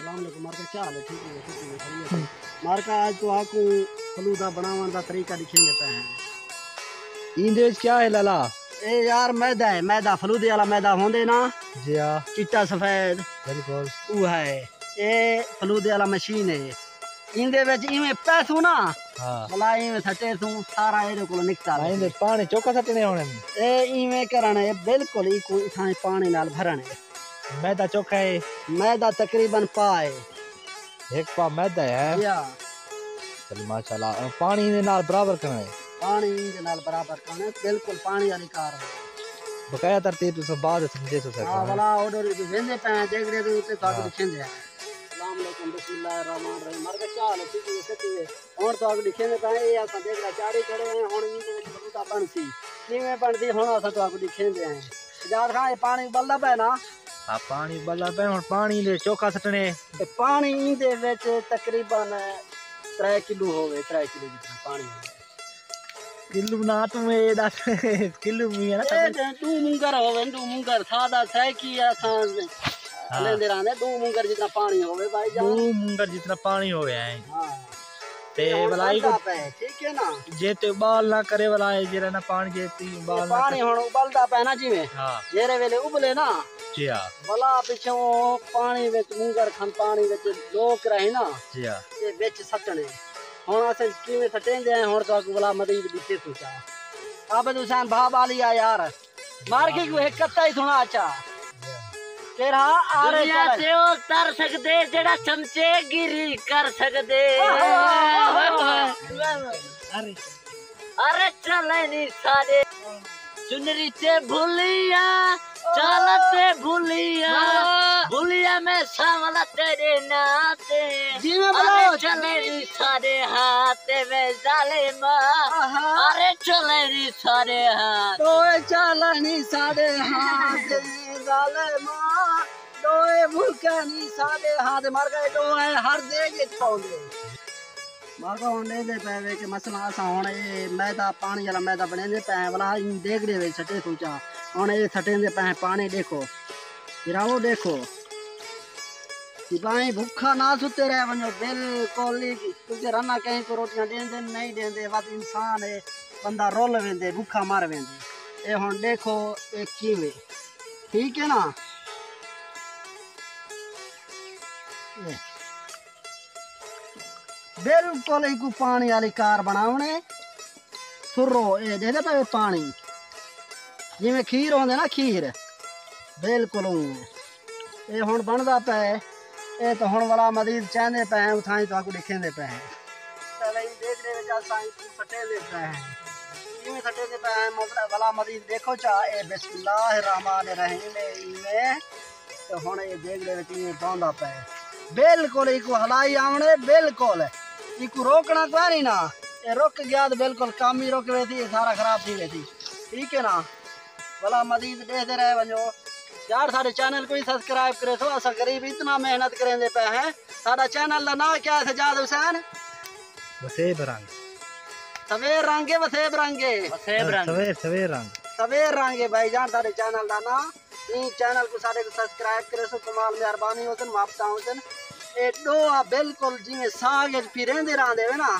अस्सलाम वालेकुम मार्का क्या हाल है? ठीक है ठीक है। मार्का आज तो आपको फलूदा बनावन का तरीका दिखेंगे पे हैं। इंदे क्या है लाला? ए यार मैदा है, मैदा फलूदे वाला मैदा होंदे ना जी हाँ चिट्टा सफेद बिल्कुल वो है। ये फलूदे वाला मशीन है। इंदे विच इवें पैसू ना हाँ भला इवें सटे तू सारा एदे कोल निकता है। इंदे पानी चौका सटने होने ए इवें करना है बिल्कुल ही कोई थाने पानी नाल भरना है। मैदा चौका है मैदा तकरीबन पाए एक पा मैदा है या चल माशाल्लाह और पानी इंदे नाल बराबर करना है पानी इंदे नाल बराबर करना है बिल्कुल पानी वाली कार है। बकाया तरतीब तो बाद समझे तो हां सर वाला ऑर्डर वेंदे पे देखड़े दे उते ताकि दिखेंदे हैं। अस्सलाम वालेकुम बिस्मिल्लाहिर्रहमानिर्रहीम मार्का क्या हाल है? ठीक है सच्ची है और तो आगे दिखेंदे पे ये असा देखड़ा चाड़ी खड़े हैं हुन इंदे विच बरूदा बनसी किवें बनदी हुन असा तो आगे दिखेंदे हैं। याद खा ये पानी उबलदा पे ना हां पानी बल्ला पे और पानी दे चौका सटने ते पानी इंदे विच तकरीबन 3 किलो होवे 3 किलो जितना पानी होवे। किलो ना तुम ये दस किलो भी है ना ए तू मुंगर होवे तू मुंगर सादा सै की असा लेंदे रहंदे दो मुंगर जितना पानी होवे भाई जान दो मुंगर जितना पानी हो गया है हां ते बलाई को ठीक है ना जे ते उबाल ना करे वाला है जे ना पानी जे ती उबाल ना पानी हुन उबलदा पे ना जिवें हां जेरे वेले उबले ना जी हां भला पिछों पानी विच मुंगर खन पानी विच लोक रहे ना जी हां ते विच सटने हुन असें किवें सटेंदे हैं हुन तो भला मदीद दिखे सोचा अब तुसान भाव आलिया यार मार के को एक कत्ता ही थोड़ा अच्छा तेरा आरे ते ओ तर सकदे जेड़ा चमचे गिरी कर सकदे अरे चले नी सारे चुनरी ते भूलिया चलते भूलिया में सावला तेरे नाते अरे चले नी सारे हाथ में जालिमा अरे चले नी सारे हाथ तो चलनी साडे हाथ जालिमा दोए भूखनी साडे हाथ मार के दोए हर देगे छोंदे मार को होने दे पे के मसला असा हुन ये मैदा पानी वाला मैदा बने पे वाला इन देखड़े वे सटे सोचा हुन ये सटे दे पे पानी देखो गिराओ देखो सिपाही भूखा ना सुते रहे वनो बिल्कुल तुझे रना कहीं को रोटियां देंदे नहीं देंदे बात इंसान है बंदा रोल वेंदे भूखा मार वेंदे ए हुन देखो एक कीवे ठीक है ना बिल्कुल ही पानी वाली कार बनावने सुरो ए दे पे पानी जिवें खीर होंदे ना खीर बिल्कुल ए हुन बनदा पे ए तो हुन वाला मदीद चाहंदे पे उठाई तो आकू दिखेंदे पे तले देखने में जा साईं सटे ले पे इवें सटे दे पे मतलब वाला मदीद देखो चा ए बिस्मिल्लाहिर्रहमानिर्रहीम इवें तो हुन ए देखने में इवें पांदा पे बिल्कुल इको हलाई आवणे बिल्कुल इको रोकना को नहीं ना ये रुक गया तो बिल्कुल काम ही रुक गई थी सारा खराब थी गई थी ठीक है ना भला मदीद देखते रहे वजो यार सारे चैनल को ही सब्सक्राइब करे तो असा गरीब इतना मेहनत करेंगे पे हैं सारा चैनल का नाम क्या है सजाद हुसैन वसेब रंग सवेर रंगे वसेब रंगे सवेर रंगे भाईजान सारे चैनल का नाम इन चैनल को सारे सब्सक्राइब करे सो कमाल मेहरबानी होसन वापता होसन ए डोआ बिल्कुल जिवें साग फिरेंदे रहंदे वे ना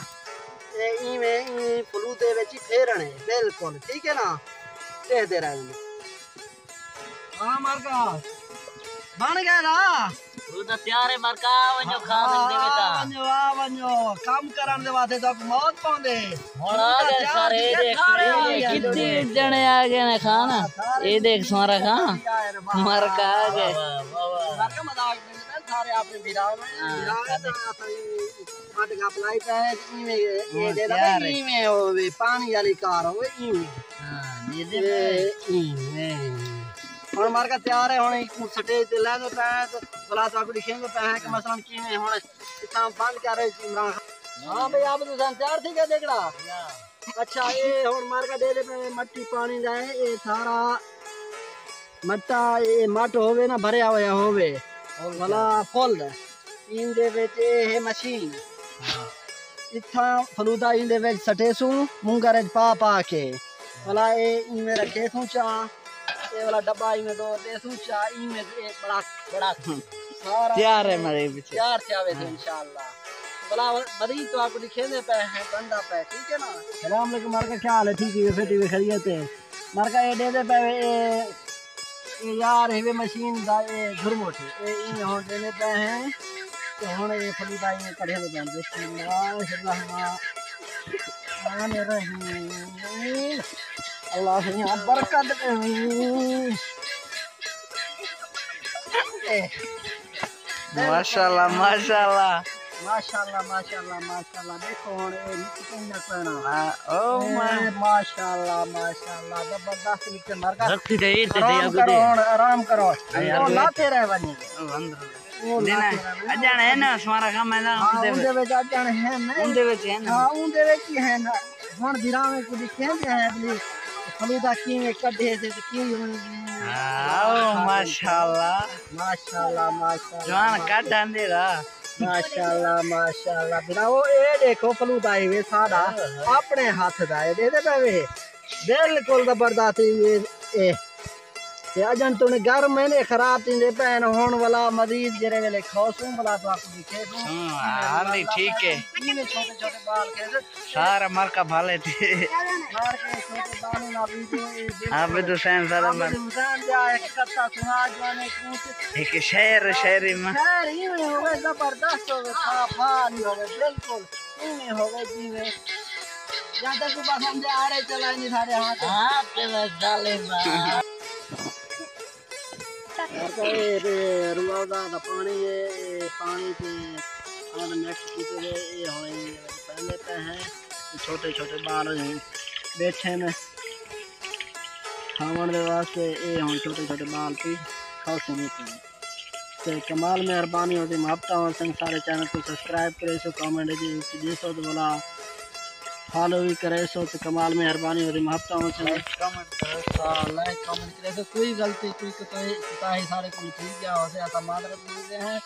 ए इवें ई फलूदे विच फेरणे बिल्कुल ठीक है ना देखते रहंदे हां मारका बन गया ना तू तो तैयार है मरका वजो खा सकदे बेटा वनो काम करन दे वास्ते तो मौत पाउंदे हुन आ गए सारे देख कितने जने आ गए ने खाना ये देख सारा खा मरका आ गए मरका मजाक में सारे आपने बिराव में मत का अप्लाई पे इवें ये दे दे इवें होवे पानी वाली कार होवे इवें हां ये दे इवें हुन मार का तैयार है हुन एक स्टेज ते ले दो पे तो भला तो दिखेंगे पे है कि मसलन किवें हुन इतना बंद कर रहे इमरान हां भाई आप तो तैयार थी क्या देखड़ा अच्छा ये हुन मार का दे दे पे मट्टी पानी जाए ये सारा मट्टा ये मट होवे ना भरया होया होवे भला फुल इन दे विच ये मशीन इथा फलूदा इन दे विच सटेसू मुंगर पा के भला ये इवें रखे सू चा ये वाला डब्बा इमें दो देसू चा इमें एक बड़ा सारा तैयार है मेरे पीछे तैयार थे आवे थे इंशाल्लाह। भला मरीज तो आपको दिखेंदे पे हैं बंदा पे ठीक है ना। सलाम अलैकुम मार का क्या हाल है ठीक है फिर भी खैरियत है मार का ये दे दे पे ये यार हेवे मशीन दा ये घुरमुठ ये इन हों देने पे हैं तो हुन ये फली भाई ने कढ़े दे बंद बिस्मिल्लाहिर्रहमानिर्रहीम अल्लाह से यहाँ बरकत माशाल्लाह माशाल्लाह माशाल्लाह माशाल्लाह माशाल्लाह देखो हुन ये कहीं ना कहना ओ माशाल्लाह माशाल्लाह जबरदस्त निकल मार का रखी दे आराम करो तो लाते रहे बनी अजान है ना हमारा काम है ना उनदे विच अजान है ना उनदे विच है ना हां उनदे विच ही है ना हुन दिरावे को दिखेंदे है अगली फलूदा किवें कढे से की माशाल्लाह माशाल्लाह माशाल्लाह जवान काट अंधेरा माशाल्लाह माशाल्लाह बिना वो ये देखो फलूदा ये सादा अपने हाथ दा ये दे दे वे बिल्कुल जबरदस्त ये अजन तुने घर मैंने खराब तींदे पैन होन वाला मरीज जरे वेले खौसू वाला तो आपको दिखे दूं हां ठीक है इने छोटे छोटे बाल के सारा मर का भाले थे मार के छोटे बाल ना वीडियो आप तो सैन सारा मर इंसान जा एक कत्ता सुना जाने कूट एक शायरी में खैर ही में होवे जबरदस्त होवे खा नहीं होवे बिल्कुल इने होवे जीवे ज्यादा को बस हम आ रहे चला नहीं सारे हाथ पे बस डाले बा रुआवदा दा पानी के और मिक्स कीते ये होए पहले पे हैं छोटे छोटे बाल बैठे में खावन दे वास्ते ये हों छोटे छोटे बाल पी खाओ सुनी ते कमाल मेहरबानी होती महबता हो सारे चैनल को सब्सक्राइब करे सो कमेंट दी सो तो बोला फॉलो भी करे सो तो कमाल मेहरबानी होती महबता हो कमेंट करे सो कोई गलती कोई कोताही सारे को ठीक गया होते आता मादरत मिलते हैं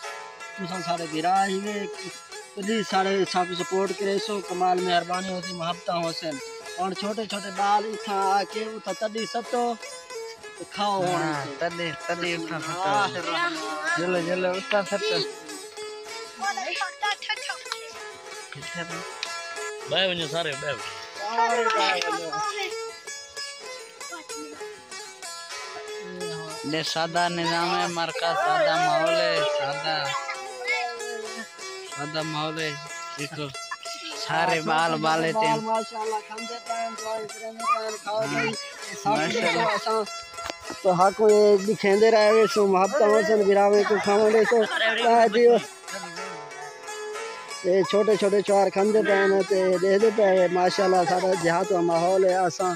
तुम सारे गिरा ही प्लीज सारे सब सपोर्ट करे सो कमाल मेहरबानी होती महबता हुसैन और छोटे छोटे बाल इथा आके उठा तड़ी सतो तो खाओ तदे उठा सकता चलो चलो उठा सकता बाय बनो सारे बाय ने सादा निजाम है मरका सादा माहौल है सादा माहौल है देखो सारे बाल लेते हैं माशाल्लाह खांदे पैन खाओ भाई माशाल्लाह तो हाको ये दिखेंदे रहे सो महबता हुसैन गिरावे को खावंदे सो दियो ये छोटे छोटे चार खांदे पैन ते दे दे पे माशाल्लाह सारा देहात का माहौल है असा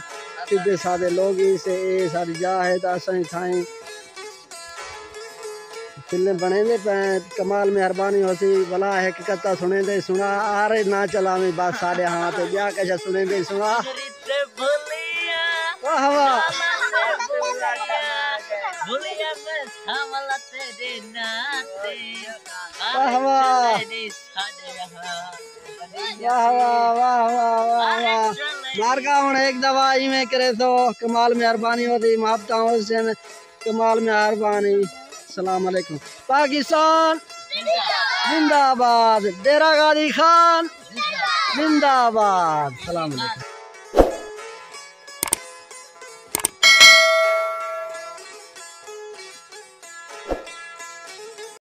सीधे सादे लोग से सारी जा है तो असा थाई फिल्म बने दे पे कमाल मेहरबानी होती भला है कि कत्ता सुने दे सुना आ रहे ना चला मैं बात सारे हाथ ब्याह कैसा सुने दे सुना वाह वाह मारका हूँ एक दवा में करे तो कमाल मेहरबानी होती महबता हुसैन कमाल मेहरबानी। अस्सलाम वालेकुम। पाकिस्तान जिंदाबाद, डेरा गाजी खान जिंदाबाद। सलाम अलैकुम।